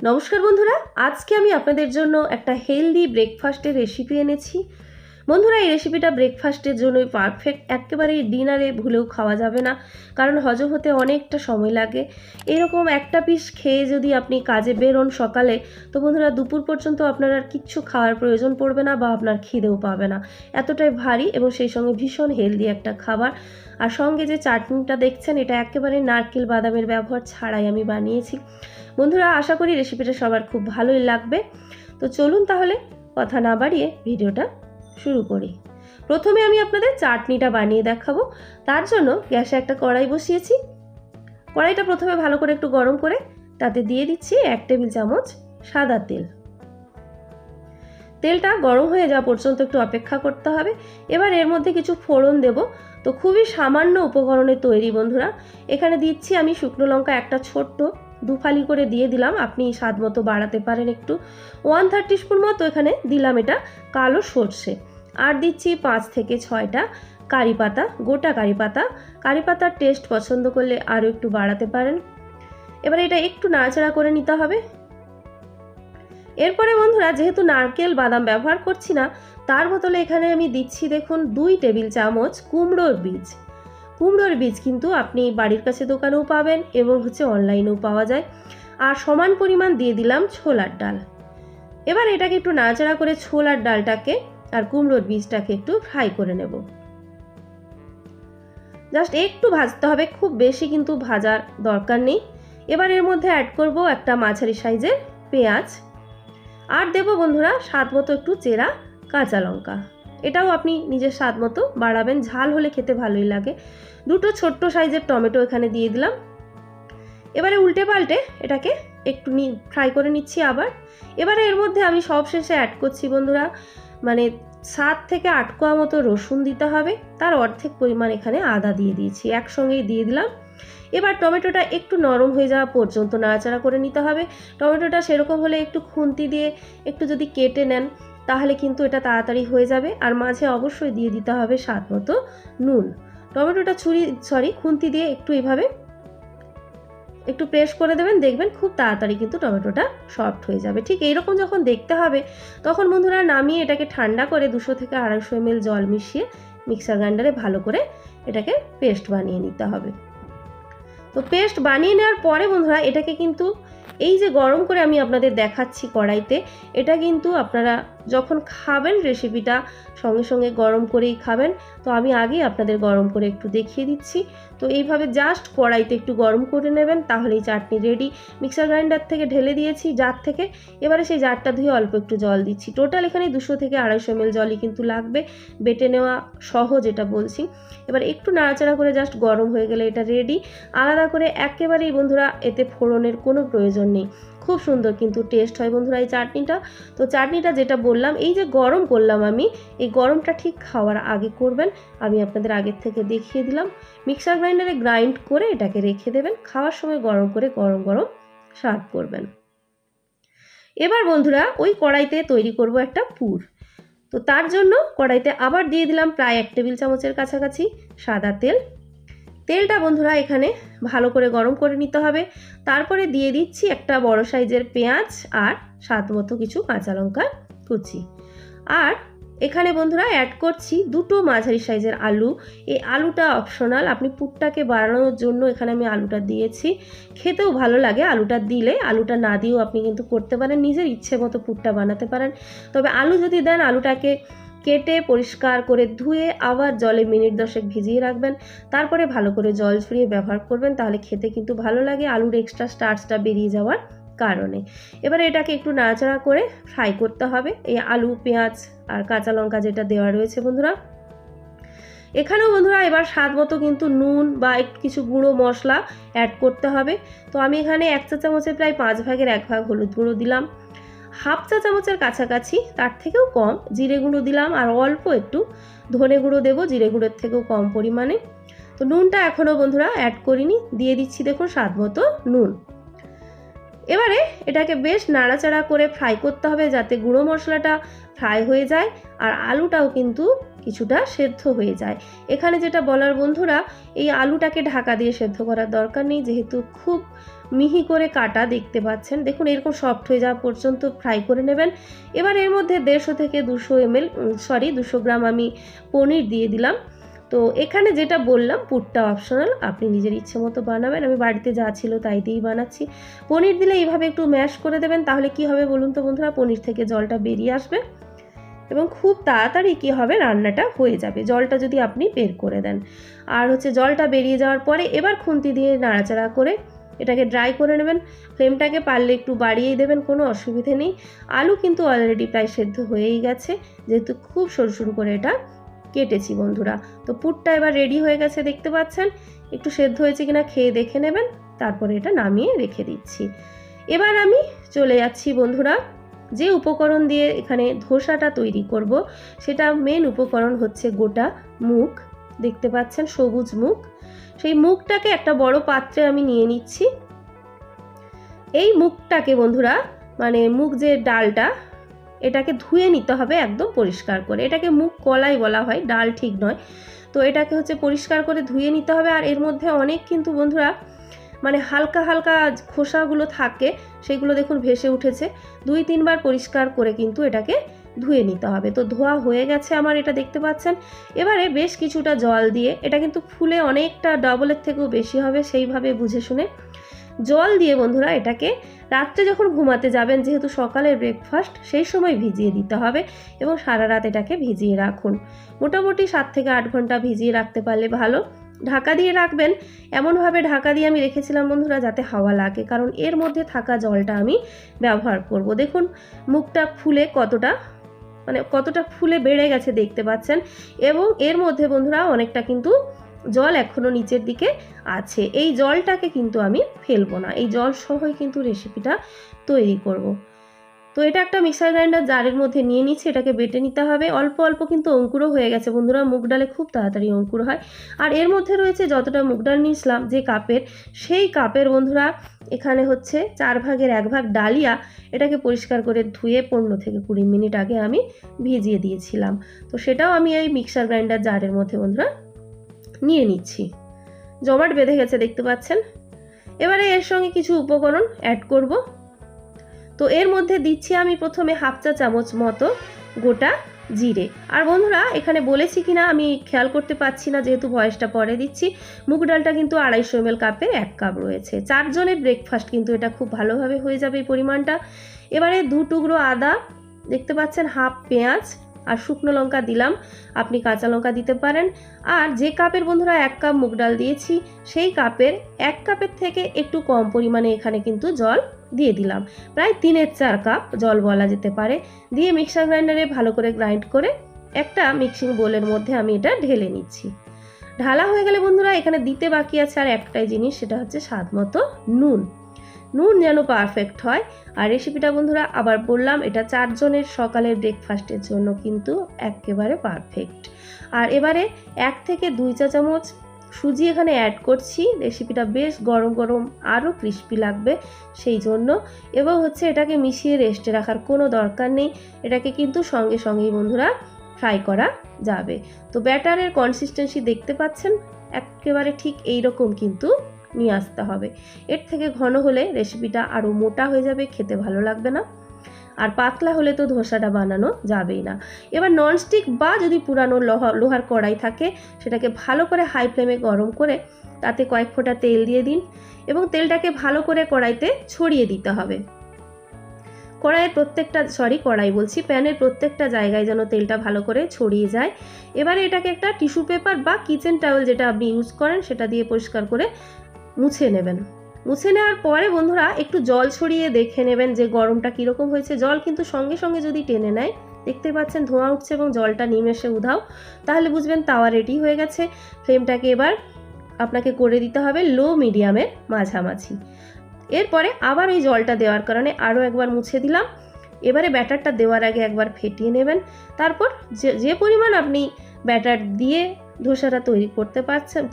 নমস্কার বন্ধুরা, আজকে আমি আপনাদের জন্য একটা হেলদি ব্রেকফাস্টের রেসিপি এনেছি। বন্ধুরা, এই রেসিপিটা ব্রেকফাস্টের জন্যই পারফেক্ট। একেবারেই ডিনারে ভুলেও খাওয়া যাবে না, কারণ হজম হতে অনেকটা সময় লাগে। এরকম একটা পিস খেয়ে যদি আপনি কাজে বেরোন সকালে, তো বন্ধুরা দুপুর পর্যন্ত আপনার আর কিচ্ছু খাওয়ার প্রয়োজন পড়বে না বা আপনার খিদেও পাবে না। এতটাই ভারী এবং সেই সঙ্গে ভীষণ হেলদি একটা খাবার। আর সঙ্গে যে চাটনিটা দেখছেন, এটা একেবারে নারকেল বাদামের ব্যবহার ছাড়াই আমি বানিয়েছি। বন্ধুরা, আশা করি রেসিপিটা সবার খুব ভালোই লাগবে। তো চলুন তাহলে কথা না বাড়িয়ে ভিডিওটা শুরু করি। প্রথমে আমি আপনাদের চাটনিটা বানিয়ে দেখাবো। তার জন্য গ্যাসে একটা কড়াই বসিয়েছি। কড়াইটা প্রথমে ভালো করে একটু গরম করে তাতে দিয়ে দিচ্ছি 1 টেবিল চামচ সাদা তেল। তেলটা গরম হয়ে যাওয়া পর্যন্ত একটু অপেক্ষা করতে হবে। এবার এর মধ্যে কিছু ফোড়ন দেব। তো খুবই সামান্য উপকরণে তৈরি বন্ধুরা। এখানে দিচ্ছি আমি শুকনো লঙ্কা একটা ছোট্ট, 2 ফালি করে দিয়ে দিলাম। আপনি স্বাদ মতো বাড়াতে পারেন একটু। 1/3 টিস্পুন মতো এখানে দিলাম এটা কালো সর্ষে। আর দিচ্ছি 5 থেকে 6টা কারি পাতা, গোটা কারি পাতা। কারি পাতার টেস্ট পছন্দ করলে আরও একটু বাড়াতে পারেন। এবার এটা একটু নাড়াচাড়া করে নিতে হবে। এরপরে বন্ধুরা, যেহেতু নারকেল বাদাম ব্যবহার করছি না, তার বদলে এখানে আমি দিচ্ছি দেখুন 2 টেবিল চামচ কুমড়োর বীজ। কুমড়োর বীজ কিন্তু আপনি বাড়ির কাছে দোকানেও পাবেন এবং অনলাইনেও পাওয়া যায়। আর সমান পরিমাণ দিয়ে দিলাম ছোলার ডাল। এবার এটাকে একটু নাড়াচাড়া করে ছোলার ডালটাকে আর কুমড়োর বীজটাকে একটু ফ্রাই করে নেব। জাস্ট একটু ভাজতে হবে, খুব বেশি কিন্তু ভাজার দরকার নেই। এবার এর মধ্যে অ্যাড করব একটা মাঝারি সাইজের পেঁয়াজ। আর দেব বন্ধুরা স্বাদ মতো একটু চেরা কাঁচা লঙ্কা। এটাও আপনি নিজের স্বাদ মতো বাড়াবেন, ঝাল হলে খেতে ভালোই লাগে। 2টো ছোট্ট সাইজের টমেটো এখানে দিয়ে দিলাম। এবারে উল্টে পাল্টে এটাকে একটু ফ্রাই করে নিচ্ছি আবার। এবারে এর মধ্যে আমি সবশেষে অ্যাড করছি বন্ধুরা 7 থেকে 8 কোয়া মতো রসুন দিতে হবে। তার অর্ধেক পরিমাণ এখানে আদা দিয়ে দিয়েছি, একসঙ্গেই দিয়ে দিলাম। এবার টমেটোটা একটু নরম হয়ে যাওয়া পর্যন্ত নাড়াচাড়া করে নিতে হবে। টমেটোটা সেরকম হলে একটু খুন্তি দিয়ে একটু যদি কেটে নেন, তাহলে কিন্তু এটা তাড়াতাড়ি হয়ে যাবে। আর মাঝে অবশ্যই দিয়ে দিতে হবে স্বাদ মতো নুন। টমেটোটা খুন্তি দিয়ে একটু এইভাবে একটু প্রেস করে দেবেন, দেখবেন খুব তাড়াতাড়ি কিন্তু টমেটোটা সফট হয়ে যাবে। ঠিক এইরকম যখন দেখতে হবে, তখন বন্ধুরা নামিয়ে এটাকে ঠান্ডা করে 200 থেকে 250 ml জল মিশিয়ে মিক্সার গ্রাইন্ডারে ভালো করে এটাকে পেস্ট বানিয়ে নিতে হবে। তো পেস্ট বানিয়ে নেওয়ার পরে বন্ধুরা, এটাকে কিন্তু এই যে গরম করে আমি আপনাদের দেখাচ্ছি কড়াইতে, এটা কিন্তু আপনারা যখন খাবেন রেসিপিটা সঙ্গে সঙ্গে গরম করেই খাবেন। তো আমি আগে আপনাদের গরম করে একটু দেখিয়ে দিচ্ছি। তো এইভাবে জাস্ট কড়াইতে একটু গরম করে নেবেন, তাহলেই চাটনি রেডি। মিক্সার গ্রাইন্ডার থেকে ঢেলে দিয়েছি জার থেকে। এবারে সেই জারটা ধুয়ে অল্প একটু জল দিচ্ছি। টোটাল এখানে 200 থেকে 250 ml জলই কিন্তু লাগবে, বেটে নেওয়া সহ যেটা বলছি। এবার একটু নাড়াচাড়া করে জাস্ট গরম হয়ে গেলে এটা রেডি। আলাদা করে একেবারেই বন্ধুরা এতে ফোড়নের কোনো প্রয়োজন নেই। খুব সুন্দর কিন্তু টেস্ট হয় বন্ধুরা এই চাটনিটা। তো চাটনিটা যেটা বললাম, এই যে গরম করলাম আমি, এই গরমটা ঠিক খাওয়ার আগে করবেন। আমি আপনাদের আগের থেকে দেখিয়ে দিলাম। মিক্সার গ্রাইন্ডারে গ্রাইন্ড করে এটাকে রেখে দেবেন, খাওয়ার সময় গরম করে গরম গরম সার্ভ করবেন। এবার বন্ধুরা ওই কড়াইতে তৈরি করব একটা পুর। তো তার জন্য কড়াইতে আবার দিয়ে দিলাম প্রায় 1 টেবিল চামচের কাছাকাছি সাদা তেল। তেলটা বন্ধুরা এখানে ভালো করে গরম করে নিতে হবে। তারপরে দিয়ে দিচ্ছি একটা বড় সাইজের পেঁয়াজ আর স্বাদ মতো কিছু কাঁচা লঙ্কা কুচি। আর এখানে বন্ধুরা অ্যাড করছি 2টো মাঝারি সাইজের আলু। এই আলুটা অপশনাল, আপনি পুরটাকে বাড়ানোর জন্য এখানে আমি আলুটা দিয়েছি। খেতেও ভালো লাগে আলুটা দিলে, আলুটা না দিয়েও আপনি কিন্তু করতে পারেন, নিজের ইচ্ছে মতো পুরটা বানাতে পারেন। তবে আলু যদি দেন, আলুটাকে কেটে পরিষ্কার করে ধুয়ে আবার জলে মিনিট 10 ভিজিয়ে রাখবেন। তারপরে ভালো করে জল ঝরিয়ে ব্যবহার করবেন, তাহলে খেতে কিন্তু ভালো লাগে আলুর এক্সট্রা স্টার্চটা বেরিয়ে যাওয়ার কারণে। এবারে এটাকে একটু নাড়াচাড়া করে ফ্রাই করতে হবে, এই আলু পেঁয়াজ আর কাঁচা লঙ্কা যেটা দেওয়া রয়েছে বন্ধুরা। এখানেও বন্ধুরা এবার স্বাদ মতো কিন্তু নুন বা একটু কিছু গুঁড়ো মশলা অ্যাড করতে হবে। তো আমি এখানে 1 চা চামচের প্রায় 5 ভাগের 1 ভাগ হলুদ গুঁড়ো দিলাম, 1/2 চা চামচের কাছাকাছি তার থেকেও কম জিরে গুঁড়ো দিলাম, আর অল্প একটু ধনে গুঁড়ো দেবো, জিরে গুঁড়োর থেকেও কম পরিমাণে। তো নুনটা এখনও বন্ধুরা অ্যাড করিনি, দিয়ে দিচ্ছি দেখুন স্বাদ মতো নুন। এবারে এটাকে বেশ নাড়াচাড়া করে ফ্রাই করতে হবে, যাতে গুঁড়ো মশলাটা ফ্রাই হয়ে যায় আর আলুটাও কিন্তু কিছুটা সেদ্ধ হয়ে যায়। এখানে যেটা বলার বন্ধুরা, এই আলুটাকে ঢাকা দিয়ে সেদ্ধ করার দরকার নেই, যেহেতু খুব মিহি করে কাটা দেখতে পাচ্ছেন। দেখুন এরকম সফট হয়ে যাওয়া পর্যন্ত ফ্রাই করে নেবেন। এবার এর মধ্যে 150 থেকে 200 গ্রাম আমি পনির দিয়ে দিলাম। তো এখানে যেটা বললাম পুরটা অপশনাল, আপনি নিজের ইচ্ছে মতো বানাবেন। আমি বাড়িতে যা ছিল তাই দিয়েই বানাচ্ছি। পনির দিলে এইভাবে একটু ম্যাশ করে দেবেন, তাহলে কি হবে বলুন তো বন্ধুরা, পনির থেকে জলটা বেরিয়ে আসবে এবং খুব তাড়াতাড়ি কি হবে রান্নাটা হয়ে যাবে, জলটা যদি আপনি বের করে দেন। আর হচ্ছে জলটা বেরিয়ে যাওয়ার পরে এবার খুন্তি দিয়ে নাড়াচাড়া করে এটাকে ড্রাই করে নেবেন। ফ্লেমটাকে পারলে একটু বাড়িয়েই দেবেন, কোনো অসুবিধে নেই। আলু কিন্তু অলরেডি প্রায় সেদ্ধ হয়েই গেছে, যেহেতু খুব সরু সরু করে এটা কেটেছি বন্ধুরা। তো পুরটা এবার রেডি হয়ে গেছে দেখতে পাচ্ছেন। একটু সেদ্ধ হয়েছে কিনা খেয়ে দেখে নেবেন, তারপরে এটা নামিয়ে রেখে দিচ্ছি। এবার আমি চলে যাচ্ছি বন্ধুরা যে উপকরণ দিয়ে এখানে ধোসাটা তৈরি করব, সেটা মেন উপকরণ হচ্ছে গোটা মুগ, দেখতে পাচ্ছেন সবুজ মুগ। সেই মুগটাকে একটা বড় পাত্রে আমি নিয়ে নিচ্ছি। এই মুগটাকে বন্ধুরা, মানে মুগ যে ডালটা, এটাকে ধুয়ে নিতে হবে একদম পরিষ্কার করে। এটাকে মুগ কলাই বলা হয়, ডাল ঠিক নয়। তো এটাকে হচ্ছে পরিষ্কার করে ধুয়ে নিতে হবে। আর এর মধ্যে অনেক কিন্তু বন্ধুরা মানে হালকা হালকা খোসাগুলো থাকে, সেগুলো দেখুন ভেসে উঠেছে। 2-3 বার পরিষ্কার করে কিন্তু এটাকে ধুয়ে নিতে হবে। তো ধোয়া হয়ে গেছে আমার, এটা দেখতে পাচ্ছেন। এবারে বেশ কিছুটা জল দিয়ে, এটা কিন্তু ফুলে অনেকটা ডবলের থেকেও বেশি হবে, সেইভাবে বুঝে শুনে জল দিয়ে বন্ধুরা এটাকে রাত্রে যখন ঘুমাতে যাবেন, যেহেতু সকালের ব্রেকফাস্ট, সেই সময় ভিজিয়ে দিতে হবে এবং সারা রাত এটাকে ভিজিয়ে রাখুন। মোটামুটি 7 থেকে 8 ঘন্টা ভিজিয়ে রাখতে পারলে ভালো। ঢাকা দিয়ে রাখবেন, এমনভাবে ঢাকা দিয়ে আমি রেখেছিলাম বন্ধুরা যাতে হাওয়া লাগে, কারণ এর মধ্যে থাকা জলটা আমি ব্যবহার করব। দেখুন মুখটা ফুলে কতটা ফুলে বেড়ে গেছে দেখতে পাচ্ছেন। এবং এর মধ্যে বন্ধুরা অনেকটা কিন্তু জল এখনও নিচের দিকে আছে। এই জলটাকে কিন্তু আমি ফেলবো না, এই জল সহই কিন্তু রেসিপিটা তৈরি করব। তো এটা একটা মিক্সার গ্রাইন্ডার জারের মধ্যে নিয়ে নিচ্ছি, এটাকে বেটে নিতে হবে। অল্প অল্প কিন্তু অঙ্কুরও হয়ে গেছে বন্ধুরা, মুগ ডালে খুব তাড়াতাড়ি অঙ্কুর হয়। আর এর মধ্যে রয়েছে যতটা মুগ ডাল নিয়েছিলাম যে কাপের, সেই কাপের বন্ধুরা এখানে হচ্ছে 4 ভাগের 1 ভাগ ডালিয়া। এটাকে পরিষ্কার করে ধুয়ে 15 থেকে 20 মিনিট আগে আমি ভিজিয়ে দিয়েছিলাম। তো সেটাও আমি এই মিক্সার গ্রাইন্ডার জারের মধ্যে বন্ধুরা নিয়ে নিচ্ছি। জমাট বেঁধে গেছে দেখতে পাচ্ছেন। এবারে এর সঙ্গে কিছু উপকরণ অ্যাড করব। তো এর মধ্যে দিচ্ছি আমি প্রথমে 1/2 চা চামচ মতো গোটা জিরে। আর বন্ধুরা এখানে বলেছি কিনা আমি খেয়াল করতে পারছি না, যেহেতু ভয়েসটা পরে দিচ্ছি। মুগ ডালটা কিন্তু 250 ml কাপে 1 কাপ রয়েছে। 4 জনের ব্রেকফাস্ট কিন্তু এটা খুব ভালোভাবে হয়ে যাবে এই পরিমাণটা। এবারে 2 টুকরো আদা দেখতে পাচ্ছেন, 1/2 পেঁয়াজ আর শুকনো লঙ্কা দিলাম, আপনি কাঁচা লঙ্কা দিতে পারেন। আর যে কাপের বন্ধুরা 1 কাপ মুগ ডাল দিয়েছি, সেই কাপের 1 কাপের থেকে একটু কম পরিমাণে এখানে কিন্তু জল দিয়ে দিলাম, প্রায় 3/4 কাপ জল বলা যেতে পারে। দিয়ে মিক্সার গ্রাইন্ডারে ভালো করে গ্রাইন্ড করে একটা মিক্সিং বোলের মধ্যে আমি এটা ঢেলে নিচ্ছি। ঢালা হয়ে গেলে বন্ধুরা এখানে দিতে বাকি আছে আর একটাই জিনিস, সেটা হচ্ছে স্বাদ মতো নুন। নুন যেন পারফেক্ট হয়। আর রেসিপিটা বন্ধুরা আবার বললাম, এটা 4 জনের সকালের ব্রেকফাস্টের জন্য কিন্তু একেবারে পারফেক্ট। আর এবারে 1 থেকে 2 চা চামচ সুজি এখানে অ্যাড করছি। রেসিপিটা বেশ গরম গরম আরও ক্রিস্পি লাগবে সেই জন্য। এবং হচ্ছে এটাকে মিশিয়ে রেস্টে রাখার কোনো দরকার নেই, এটাকে কিন্তু সঙ্গে সঙ্গেই বন্ধুরা ফ্রাই করা যাবে। তো ব্যাটারের কনসিস্টেন্সি দেখতে পাচ্ছেন, একেবারে ঠিক এই রকম কিন্তু নিয়ে আসতে হবে। এর থেকে ঘন হলে রেসিপিটা আরও মোটা হয়ে যাবে, খেতে ভালো লাগবে না। আর পাতলা হলে তো ধোসাটা বানানো যাবেই না। এবার ননস্টিক বা যদি পুরানো লোহার কড়াই থাকে, সেটাকে ভালো করে হাই ফ্লেমে গরম করে তাতে কয়েক ফোঁটা তেল দিয়ে দিন এবং তেলটাকে ভালো করে কড়াইতে ছড়িয়ে দিতে হবে। প্যানের প্রত্যেকটা জায়গায় যেন তেলটা ভালো করে ছড়িয়ে যায়। এবারে এটাকে একটা টিস্যু পেপার বা কিচেন টাওয়েল যেটা আপনি ইউজ করেন সেটা দিয়ে পরিষ্কার করে মুছে নেবেন। মুছে নেওয়ার পরে বন্ধুরা একটু জল ছড়িয়ে দেখে নেবেন যে গরমটা কীরকম হয়েছে। জল কিন্তু সঙ্গে সঙ্গে যদি টেনে নেয়, দেখতে পাচ্ছেন ধোঁয়া উঠছে এবং জলটা নিমেষে উধাও, তাহলে বুঝবেন তাওয়া রেডি হয়ে গেছে। ফ্লেমটাকে এবার আপনাকে করে দিতে হবে লো মিডিয়ামের মাঝামাঝি। এরপরে আবার ওই জলটা দেওয়ার কারণে আরও একবার মুছে দিলাম। এবারে ব্যাটারটা দেওয়ার আগে একবার ফেটিয়ে নেবেন। তারপর যে পরিমাণ আপনি ব্যাটার দিয়ে ধোসাটা তৈরি করতে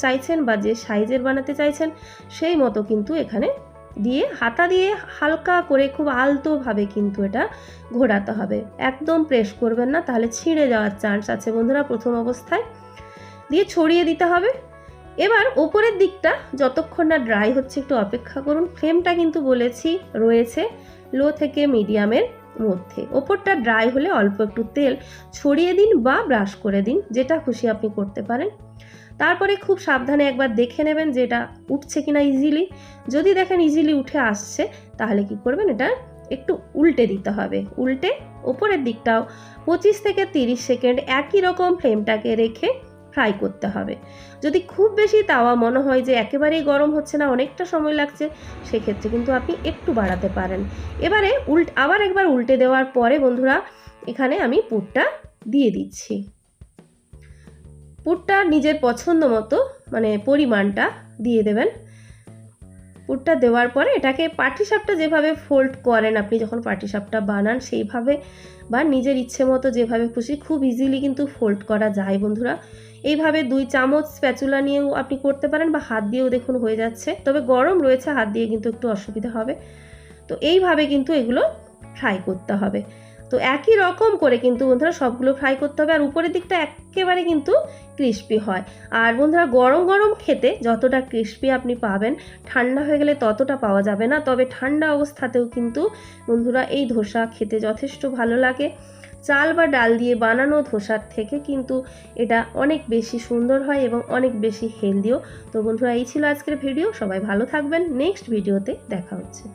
চাইছেন বা যে সাইজের বানাতে চাইছেন, সেই মতো কিন্তু এখানে দিয়ে হাতা দিয়ে হালকা করে খুব আলতোভাবে কিন্তু এটা ঘোরাতে হবে। একদম প্রেস করবেন না, তাহলে ছিঁড়ে যাওয়ার চান্স আছে বন্ধুরা প্রথম অবস্থায়। দিয়ে ছড়িয়ে দিতে হবে। এবার ওপরের দিকটা যতক্ষণ না ড্রাই হচ্ছে একটু অপেক্ষা করুন। ফ্লেমটা কিন্তু বলেছি রয়েছে লো থেকে মিডিয়ামের মধ্যে। ওপরটা ড্রাই হলে অল্প একটু তেল ছড়িয়ে দিন বা ব্রাশ করে দিন, যেটা খুশি আপনি করতে পারেন। তারপরে খুব সাবধানে একবার দেখে নেবেন যে এটা উঠছে কিনা ইজিলি। যদি দেখেন ইজিলি উঠে আসছে তাহলে কি করবেন, এটা একটু উল্টে দিতে হবে। উল্টে ওপরের দিকটাও 25 থেকে 30 সেকেন্ড একই রকম ফ্লেমটাকে রেখে ফ্রাই করতে হবে। যদি খুব বেশি তাওয়া মনে হয় যে একেবারেই গরম হচ্ছে না, অনেকটা সময় লাগছে, সেক্ষেত্রে কিন্তু আপনি একটু বাড়াতে পারেন। এবারে আবার একবার উল্টে দেওয়ার পরে বন্ধুরা এখানে আমি পুরটা দিয়ে দিচ্ছি। পুরটা নিজের পছন্দ মতো মানে পরিমাণটা দিয়ে দেবেন। পুরটা দেওয়ার পরে এটাকে পাটিসাপটা যেভাবে ফোল্ড করেন আপনি যখন পাটিসাপটা বানান সেইভাবে বা নিজের ইচ্ছে মতো যেভাবে খুশি খুব ইজিলি কিন্তু ফোল্ড করা যায় বন্ধুরা। এইভাবে 2 চামচ স্প্যাচুলা নিয়েও আপনি করতে পারেন বা হাত দিয়েও দেখুন হয়ে যাচ্ছে, তবে গরম রয়েছে হাত দিয়ে কিন্তু একটু অসুবিধা হবে। তো এইভাবে কিন্তু এগুলো ফ্রাই করতে হবে। তো একই রকম করে কিন্তু বন্ধুরা সবগুলো ফ্রাই করতে হবে, আর উপরের দিকটা একেবারে কিন্তু ক্রিস্পি হয়। আর বন্ধুরা গরম গরম খেতে যতটা ক্রিস্পি আপনি পাবেন, ঠান্ডা হয়ে গেলে ততটা পাওয়া যাবে না। তবে ঠান্ডা অবস্থাতেও কিন্তু বন্ধুরা এই ধোসা খেতে যথেষ্ট ভালো লাগে। চাল বা ডাল দিয়ে বানানো ধোসার থেকে কিন্তু এটা অনেক বেশি সুন্দর হয় এবং অনেক বেশি হেলদিও। তো বন্ধুরা এই ছিল আজকের ভিডিও, সবাই ভালো থাকবেন, নেক্সট ভিডিওতে দেখা হচ্ছে।